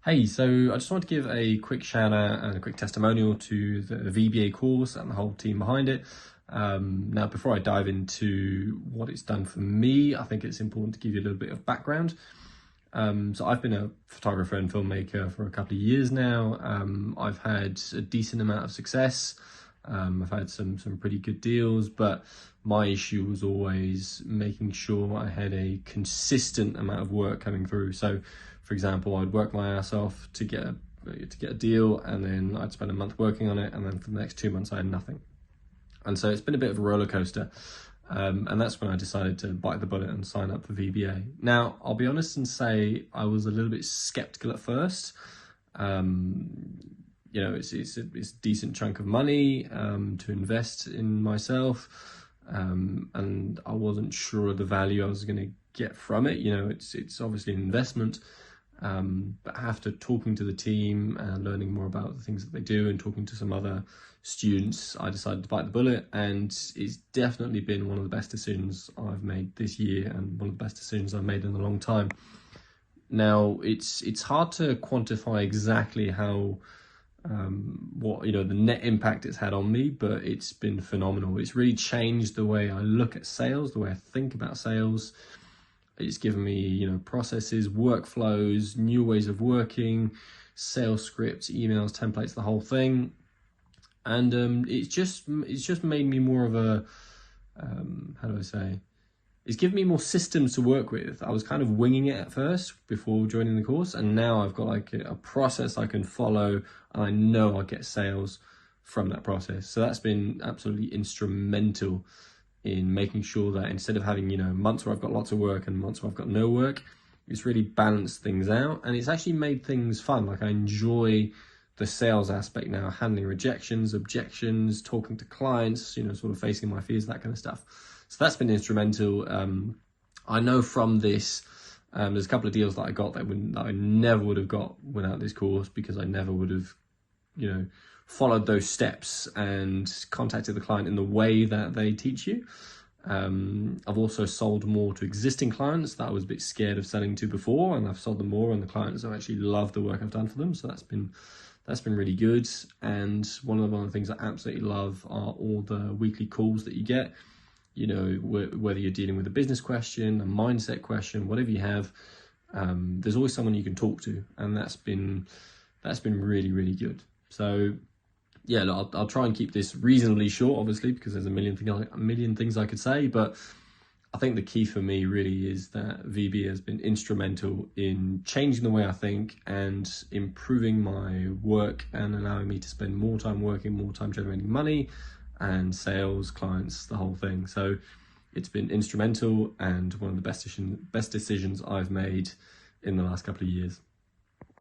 Hey, so I just wanted to give a quick shout out and a quick testimonial to the VBA course and the whole team behind it. Now, before I dive into what it's done for me, I think it's important to give you a little bit of background. So I've been a photographer and filmmaker for a couple of years now. I've had a decent amount of success. I've had some pretty good deals, but my issue was always making sure I had a consistent amount of work coming through. So, for example, I'd work my ass off to get a deal, and then I'd spend a month working on it, and then for the next 2 months I had nothing. And so it's been a bit of a roller coaster. And that's when I decided to bite the bullet and sign up for VBA. Now, I'll be honest and say I was a little bit skeptical at first. It's a decent chunk of money to invest in myself, and I wasn't sure of the value I was going to get from it. It's obviously an investment, but after talking to the team and learning more about the things that they do and talking to some other students, I decided to bite the bullet, and it's definitely been one of the best decisions I've made this year and one of the best decisions I've made in a long time. Now, it's hard to quantify exactly how the net impact it's had on me, but it's been phenomenal. It's really changed the way I look at sales, the way I think about sales. It's given me, processes, workflows, new ways of working, sales scripts, emails, templates, the whole thing. And it's just made me more of a, it's given me more systems to work with. I was kind of winging it at first before joining the course, and now I've got like a process I can follow, and I know I'll get sales from that process. So that's been absolutely instrumental in making sure that instead of having, months where I've got lots of work and months where I've got no work, it's really balanced things out, and it's actually made things fun. Like, I enjoy the sales aspect now, handling rejections, objections, talking to clients, sort of facing my fears, that kind of stuff. So that's been instrumental. I know from this, there's a couple of deals that I got that I never would have got without this course, because I never would have, followed those steps and contacted the client in the way that they teach you. I've also sold more to existing clients that I was a bit scared of selling to before, and I've sold them more, and the clients have actually loved the work I've done for them. So that's been really good. And one of the things I absolutely love are all the weekly calls that you get. Whether you're dealing with a business question, a mindset question, whatever you have, there's always someone you can talk to, and that's been really, really good. So yeah, look, I'll try and keep this reasonably short, obviously, because there's a million things I could say, but I think the key for me really is that VB has been instrumental in changing the way I think and improving my work and allowing me to spend more time working, more time generating money and sales, clients, the whole thing. So it's been instrumental and one of the best decisions I've made in the last couple of years.